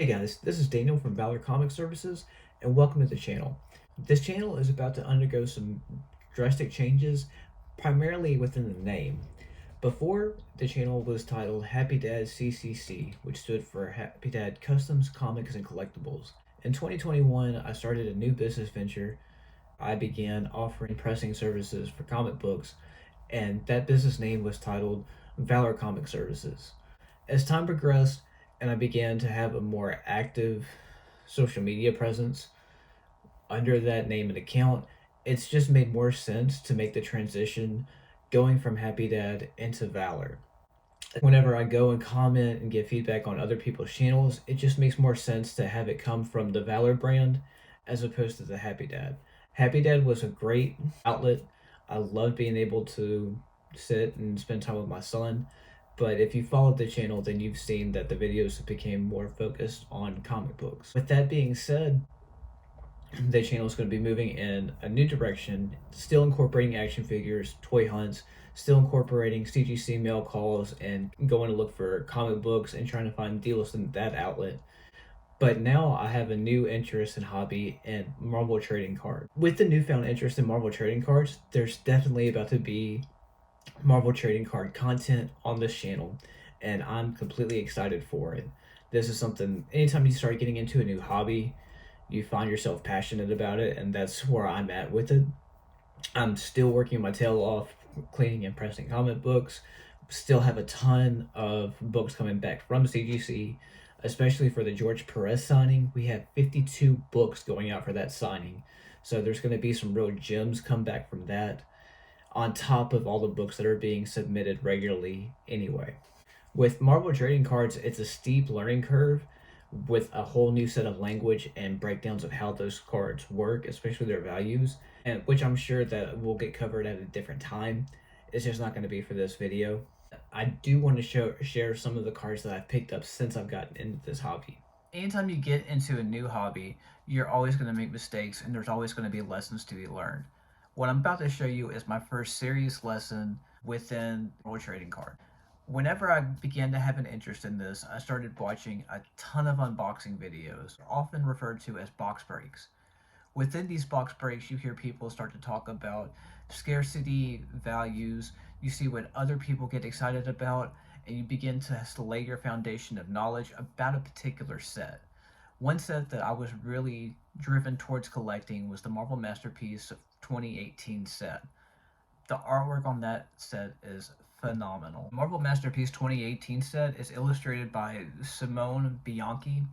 guys, this is Daniel from Valor Comic Services, and welcome to the channel. This channel is about to undergo some drastic changes, primarily within the name. Before, the channel was titled Happy Dad CCC, which stood for Happy Dad Customs, Comics, and Collectibles. In 2021, I started a new business venture. I began offering pressing services for comic books, and that business name was titled Valor Comic Services. As time progressed and I began to have a more active social media presence under that name and account, it's just made more sense to make the transition going from Happy Dad into Valor. Whenever I go and comment and give feedback on other people's channels, it just makes more sense to have it come from the Valor brand as opposed to the Happy Dad. Happy Dad was a great outlet. I loved being able to sit and spend time with my son. But if you followed the channel, then you've seen that the videos became more focused on comic books. With that being said, the channel is going to be moving in a new direction, still incorporating action figures, toy hunts, still incorporating CGC mail calls, and going to look for comic books and trying to find deals in that outlet. But now I have a new interest and hobby in Marvel trading cards. With the newfound interest in Marvel trading cards, there's definitely about to be Marvel trading card content on this channel, and I'm completely excited for it. This is something, anytime you start getting into a new hobby, you find yourself passionate about it, and that's where I'm at with it. I'm still working my tail off cleaning and pressing comic books. Still have a ton of books coming back from CGC, especially for the George Perez signing. We have 52 books going out for that signing, so there's going to be some real gems come back from that, on top of all the books that are being submitted regularly anyway. With Marvel trading cards, it's a steep learning curve with a whole new set of language and breakdowns of how those cards work, especially their values, and which I'm sure that will get covered at a different time. It's just not going to be for this video. I do want to share some of the cards that I've picked up since I've gotten into this hobby. Anytime you get into a new hobby, you're always going to make mistakes, and there's always going to be lessons to be learned. What I'm about to show you is my first serious lesson within Marvel trading card. Whenever I began to have an interest in this, I started watching a ton of unboxing videos, often referred to as box breaks. Within these box breaks, you hear people start to talk about scarcity values, you see what other people get excited about, and you begin to lay your foundation of knowledge about a particular set. One set that I was really driven towards collecting was the Marvel Masterpiece 2018 set. The artwork on that set is phenomenal. Marvel Masterpiece 2018 set is illustrated by Simone Bianchi.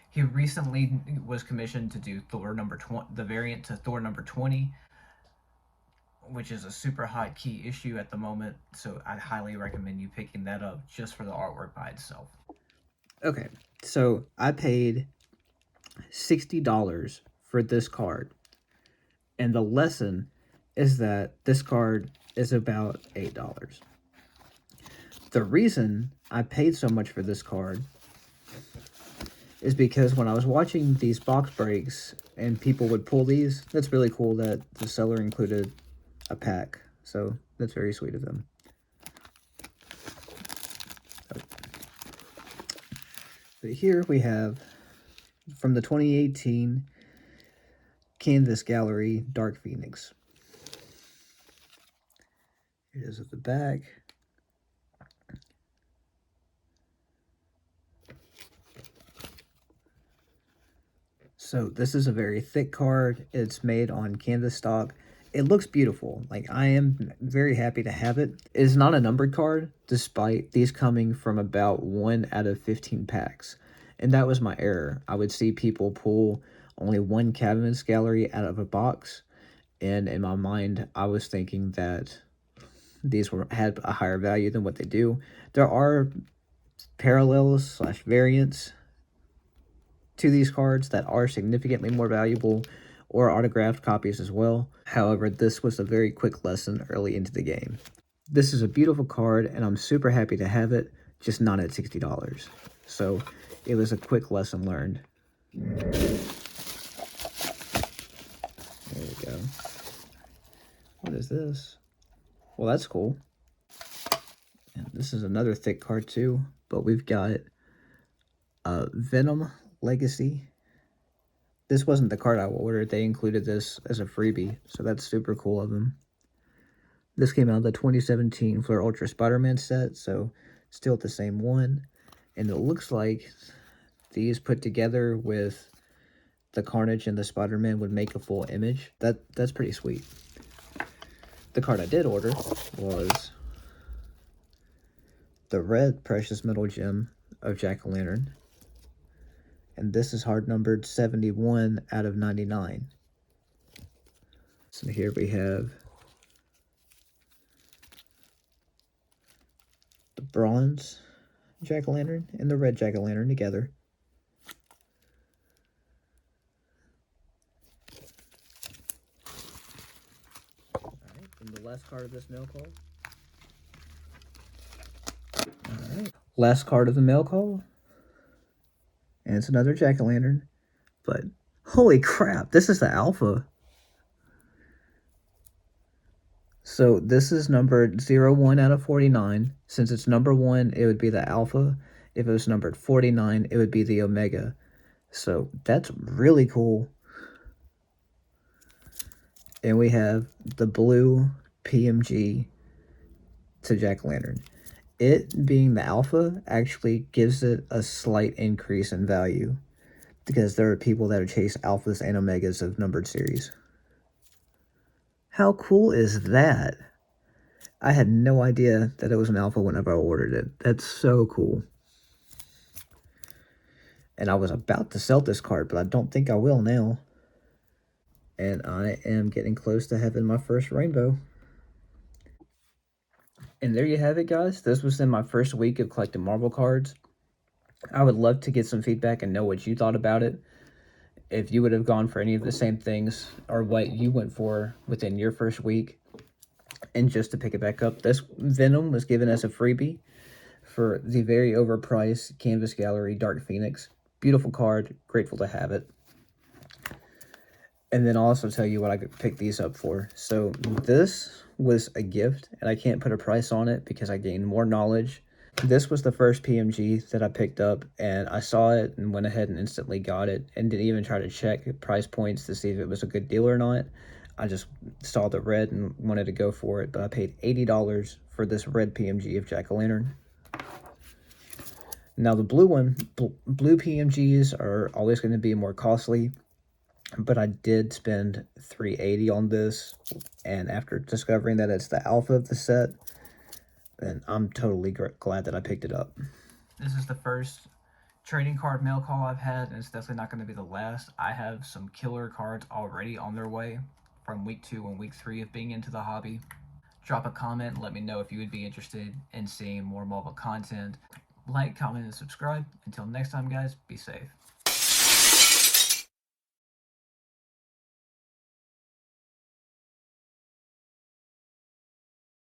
He recently was commissioned to do Thor number 20, the variant to Thor number 20, which is a super hot key issue at the moment, so I'd highly recommend you picking that up just for the artwork by itself. Okay, so I paid $60 for this card, and the lesson is that this card is about $8. The reason I paid so much for this card is because when I was watching these box breaks and people would pull these, that's really cool that the seller included a pack. So that's very sweet of them. But here we have from the 2018 Canvas Gallery Dark Phoenix. It is at the back. So this is a very thick card. It's made on canvas stock. It looks beautiful. Like, I am very happy to have it. It is not a numbered card, despite these coming from about 1 out of 15 packs. And that was my error. I would see people pull only one Canvas Gallery out of a box, and in my mind, I was thinking that these had a higher value than what they do. There are parallels / variants to these cards that are significantly more valuable, or autographed copies as well. However, this was a very quick lesson early into the game. This is a beautiful card, and I'm super happy to have it, just not at $60. So it was a quick lesson learned. There we go. What is this? Well, that's cool. And this is another thick card too, but we've got Venom Legacy. This wasn't the card I ordered. They included this as a freebie, so that's super cool of them. This came out of the 2017 Fleur Ultra Spider-Man set, so still the same one. And it looks like these put together with the Carnage and the Spider-Man would make a full image. That's pretty sweet. The card I did order was the red Precious Metal Gem of Jack-O-Lantern. And this is hard numbered 71 out of 99. So here we have the bronze Jack-O-Lantern and the red Jack-O-Lantern together. Alright, and the last card of this mail call. Alright, last card of the mail call. And it's another Jack-O-Lantern. But holy crap, this is the alpha. So this is numbered 01 out of 49. Since it's number 1, it would be the alpha. If it was numbered 49, it would be the omega. So that's really cool. And we have the blue PMG to Jack-O-Lantern. It being the alpha actually gives it a slight increase in value, because there are people that are chasing alphas and omegas of numbered series. How cool is that? I had no idea that it was an alpha whenever I ordered it. That's so cool. And I was about to sell this card, but I don't think I will now. And I am getting close to having my first rainbow. And there you have it, guys. This was in my first week of collecting Marvel cards. I would love to get some feedback and know what you thought about it. If you would have gone for any of the same things, or what you went for within your first week. And just to pick it back up, this Venom was given as a freebie for the very overpriced Canvas Gallery Dark Phoenix. Beautiful card. Grateful to have it. And then I'll also tell you what I picked these up for. So this was a gift, and I can't put a price on it because I gained more knowledge. This was the first PMG that I picked up, and I saw it and went ahead and instantly got it, and didn't even try to check price points to see if it was a good deal or not. I just saw the red and wanted to go for it, but I paid $80 for this red PMG of Jack-O-Lantern. Now the blue one, blue PMGs are always going to be more costly, but I did spend $380 on this, and after discovering that it's the alpha of the set, then I'm totally glad that I picked it up. This is the first trading card mail call I've had, and it's definitely not going to be the last. I have some killer cards already on their way from week 2 and week 3 of being into the hobby. Drop a comment and let me know if you would be interested in seeing more Marvel content. Like, comment, and subscribe. Until next time, guys, be safe.